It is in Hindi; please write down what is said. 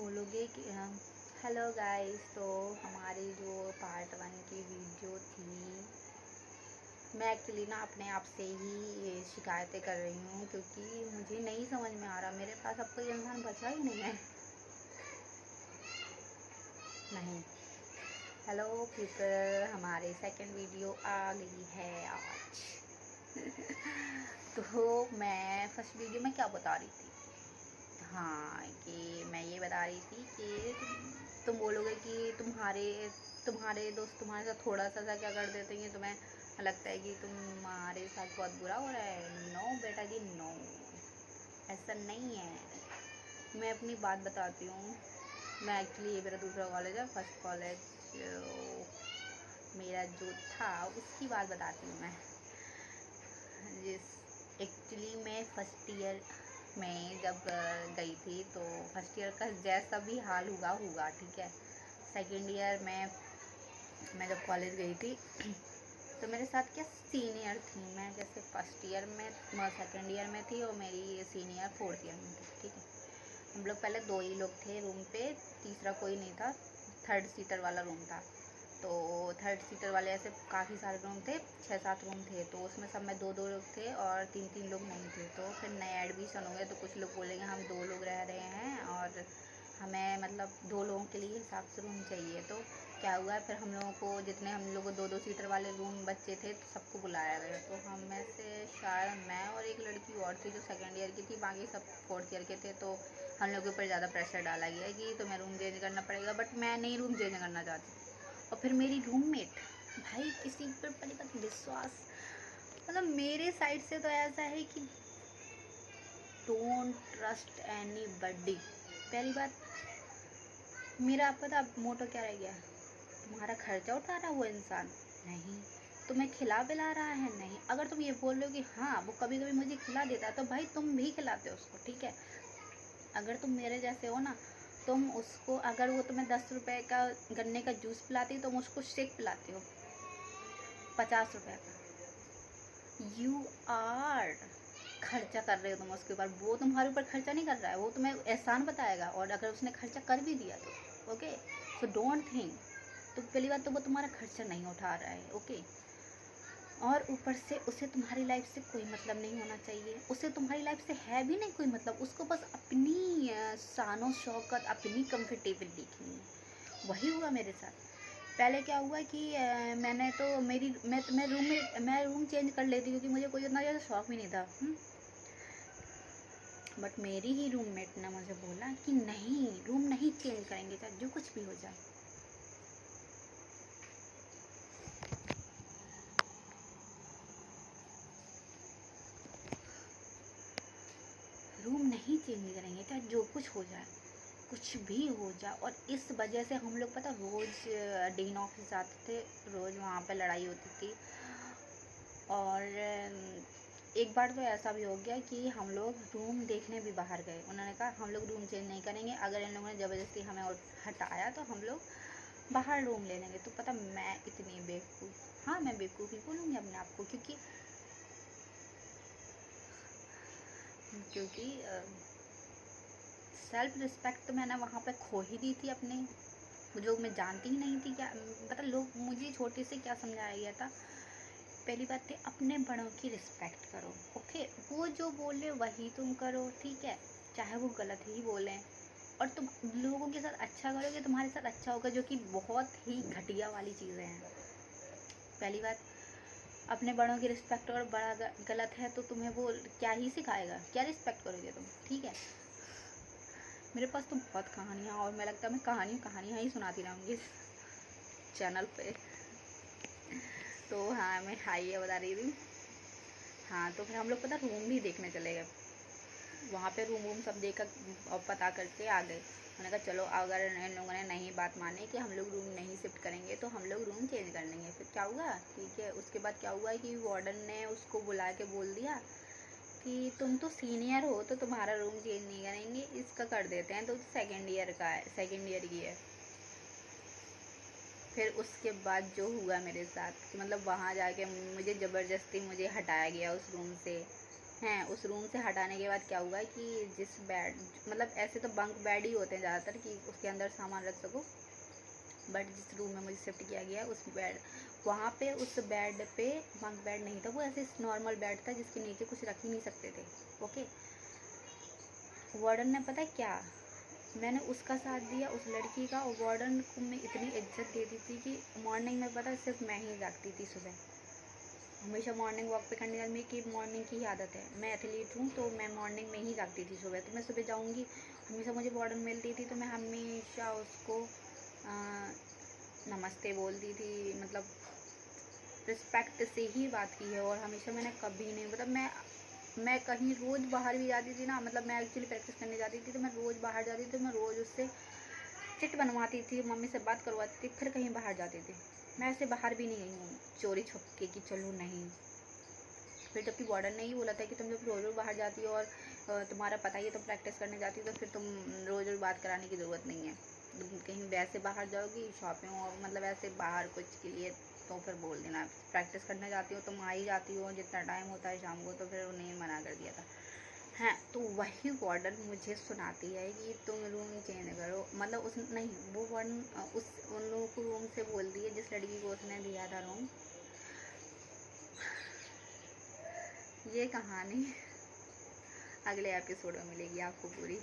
बोलोगे कि हेलो गाइस। तो हमारी जो पार्ट 1 की वीडियो थी, मैं एक्चुअली ना अपने आप से ही ये शिकायतें कर रही हूँ क्योंकि मुझे नहीं समझ में आ रहा। मेरे पास अब कोई इंसान बचा ही नहीं है। नहीं। हेलो पीपल, हमारी सेकंड वीडियो आ गई है आज। तो मैं फर्स्ट वीडियो में क्या बता रही थी? हाँ, कि मैं ये बता रही थी कि तुम बोलोगे कि तुम्हारे दोस्त तुम्हारे साथ थोड़ा सा क्या कर देते हैं, तुम्हें लगता है कि तुम्हारे साथ बहुत बुरा हो रहा है। नो बेटा जी, नो, ऐसा नहीं है। मैं अपनी बात बताती हूँ। मैं एक्चुअली, ये मेरा दूसरा कॉलेज है। फर्स्ट कॉलेज मेरा जो था उसकी बात बताती हूँ मैं। जिस एक्चुअली मैं फर्स्ट ईयर में जब गई थी तो फर्स्ट ईयर का जैसा भी हाल होगा ठीक है। सेकेंड ईयर में मैं जब कॉलेज गई थी तो मेरे साथ क्या सीनियर थी। मैं जैसे फर्स्ट ईयर में सेकेंड ईयर में थी और मेरी सीनियर फोर्थ ईयर में थी, ठीक है। हम लोग पहले 2 ही लोग थे रूम पे, तीसरा कोई नहीं था। थर्ड सीटर वाला रूम था। तो थर्ड सीटर वाले ऐसे काफ़ी सारे रूम थे, 6-7 रूम थे। तो उसमें सब में 2-2 लोग थे और 3-3 लोग नहीं थे। तो फिर नए एडमिशन हो गए तो कुछ लोग बोलेंगे हम 2 लोग रह रहे हैं और हमें मतलब 2 लोगों के लिए हिसाब से रूम चाहिए। तो क्या हुआ, फिर हम लोगों को जितने हम लोग 2-2 सीटर वाले रूम बच्चे थे तो सबको बुलाया गया। तो हम में से शायद मैं और एक लड़की और थी जो सेकेंड ईयर की थी, बाकी सब फोर्थ ईयर के थे। तो हम लोग के ऊपर ज़्यादा प्रेशर डाला गया कि तुम्हें रूम चेंज करना पड़ेगा, बट मैं नहीं रूम चेंज करना चाहती। और फिर मेरी रूममेट, भाई किसी पर पहली बात विश्वास, मतलब मेरे साइड से तो ऐसा है कि डोंट ट्रस्ट एनी बडी। पहली बात, मेरा पता मोटो क्या रह गया? तुम्हारा खर्चा उठा रहा है वो इंसान? नहीं। तुम्हें खिला पिला रहा है? नहीं। अगर तुम ये बोल रहे हो कि हाँ वो कभी कभी मुझे खिला देता है, तो भाई तुम भी खिलाते हो उसको, ठीक है। अगर तुम मेरे जैसे हो ना, तुम उसको, अगर वो तुम्हें 10 रुपए का गन्ने का जूस पिलाती, तुम उसको शेक पिलाते हो 50 रुपए का। यू आर खर्चा कर रहे हो तुम उसके ऊपर। वो तुम्हारे ऊपर खर्चा नहीं कर रहा है, वो तुम्हें एहसान बताएगा। और अगर उसने खर्चा कर भी दिया तो ओके, सो डोंट थिंक। तो पहली बात तो वो तुम्हारा खर्चा नहीं उठा रहा है, ओके। और ऊपर से उसे तुम्हारी लाइफ से कोई मतलब नहीं होना चाहिए। उसे तुम्हारी लाइफ से है भी नहीं कोई मतलब। उसको बस अपनी शानो शौकत, अपनी कंफर्टेबल देखनी है। वही हुआ मेरे साथ। पहले क्या हुआ कि मैंने तो मैं रूम चेंज कर लेती क्योंकि मुझे कोई उतना ज़्यादा शौक भी नहीं था। बट मेरी ही रूममेट ने मुझे बोला कि नहीं, रूम नहीं चेंज करेंगे चाहे जो कुछ भी हो जाए। रूम नहीं चेंज करेंगे चाहे जो कुछ हो जाए, कुछ भी हो जाए। और इस वजह से हम लोग पता रोज़ डीन ऑफिस जाते थे, रोज़ वहाँ पे लड़ाई होती थी। और एक बार तो ऐसा भी हो गया कि हम लोग रूम देखने भी बाहर गए। उन्होंने कहा हम लोग रूम चेंज नहीं करेंगे, अगर इन लोगों ने ज़बरदस्ती हमें और हटाया तो हम लोग बाहर रूम ले लेंगे। तो पता मैं इतनी बेवकूफ़, हाँ मैं बेवकूफ़ ही बोलूँगी अपने आप को, क्योंकि सेल्फ रिस्पेक्ट तो मैंने वहाँ पे खो ही दी थी अपने, जो मैं जानती ही नहीं थी। क्या पता लोग, मुझे छोटे से क्या समझाया गया था? पहली बात है अपने बड़ों की रिस्पेक्ट करो, ओके। वो जो बोले वही तुम करो, ठीक है, चाहे वो गलत ही बोलें। और तुम लोगों के साथ अच्छा करोगे, तुम्हारे साथ अच्छा होगा, जो कि बहुत ही घटिया वाली चीज़ें हैं। पहली बात, अपने बड़ों की रिस्पेक्ट, और बड़ा गलत है तो तुम्हें वो क्या ही सिखाएगा, क्या रिस्पेक्ट करोगे तुम, ठीक है। मेरे पास तो बहुत कहानियाँ, और मैं लगता है मैं कहानियाँ ही सुनाती रहूँगी इस चैनल पे। तो हाँ, मैं हाई ये बता रही थी। हाँ, तो फिर हम लोग पता रूम भी देखने चले गए। वहाँ पे रूम सब देख कर और पता करके आ गए। मैंने कहा चलो, अगर इन लोगों ने नहीं बात मानी कि हम लोग रूम नहीं शिफ्ट करेंगे तो हम लोग रूम चेंज कर लेंगे। फिर क्या हुआ, ठीक है, उसके बाद क्या हुआ कि वार्डन ने उसको बुला के बोल दिया कि तुम तो सीनियर हो तो तुम्हारा रूम चेंज नहीं करेंगे, इसका कर देते हैं, तो सेकेंड ईयर का है, सेकेंड ईयर की है। फिर उसके बाद जो हुआ मेरे साथ कि मतलब वहाँ जाके मुझे ज़बरदस्ती मुझे हटाया गया उस रूम से। हैं उस रूम से हटाने के बाद क्या हुआ कि जिस बेड, मतलब ऐसे तो बंक बेड ही होते हैं ज़्यादातर कि उसके अंदर सामान रख सको, बट जिस रूम में मुझे शिफ्ट किया गया उस बेड, वहाँ पे उस बेड पे बंक बेड नहीं था, वो ऐसे नॉर्मल बेड था जिसके नीचे कुछ रख ही नहीं सकते थे। ओके, वार्डन ने पता है क्या, मैंने उसका साथ दिया उस लड़की का, और वार्डन को मैं इतनी इज्जत दे दी थी कि मॉर्निंग में पता सिर्फ मैं ही जागती थी सुबह, हमेशा मॉर्निंग वॉक पे करने जाती, मेरी की मॉर्निंग की ही आदत है, मैं एथलीट हूँ तो मैं मॉर्निंग में ही जागती थी सुबह, तो मैं सुबह जाऊँगी, हमेशा मुझे वार्डन मिलती थी तो मैं हमेशा उसको नमस्ते बोलती थी, मतलब रिस्पेक्ट से ही बात की है। और हमेशा मैंने कभी नहीं, मतलब मैं कहीं रोज़ बाहर भी जाती थी ना, मतलब मैं एक्चुअली प्रैक्टिस करने जाती थी तो मैं रोज़ बाहर जाती थी, तो मैं रोज़ उससे चिट बनवाती थी, मम्मी से बात करवाती थी, फिर कहीं बाहर जाती थी। मैं ऐसे बाहर भी नहीं गई हूँ चोरी छुपके कि चलो नहीं। फिर जबकि वार्डन ने ही बोला था कि तुम जब रोज़ रोज़ बाहर जाती हो और तुम्हारा पता ही है तुम प्रैक्टिस करने जाती हो, तो फिर तुम रोज़ रोज़ बात कराने की ज़रूरत नहीं है, तुम कहीं वैसे बाहर जाओगी शॉपिंग और मतलब ऐसे बाहर कुछ के लिए, तो फिर बोल देना प्रैक्टिस करने जाती हो तुम आ ही जाती हो जितना टाइम होता है शाम को, तो फिर उन्हें मना कर दिया था। हाँ, तो वही वार्डन मुझे सुनाती है कि तुम रूम चेंज करो, मतलब उस नहीं, वो वार्डन उस उन लोगों को रूम से बोल दिए जिस लड़की को उसने दिया था रूम। ये कहानी अगले एपिसोड में मिलेगी आपको पूरी।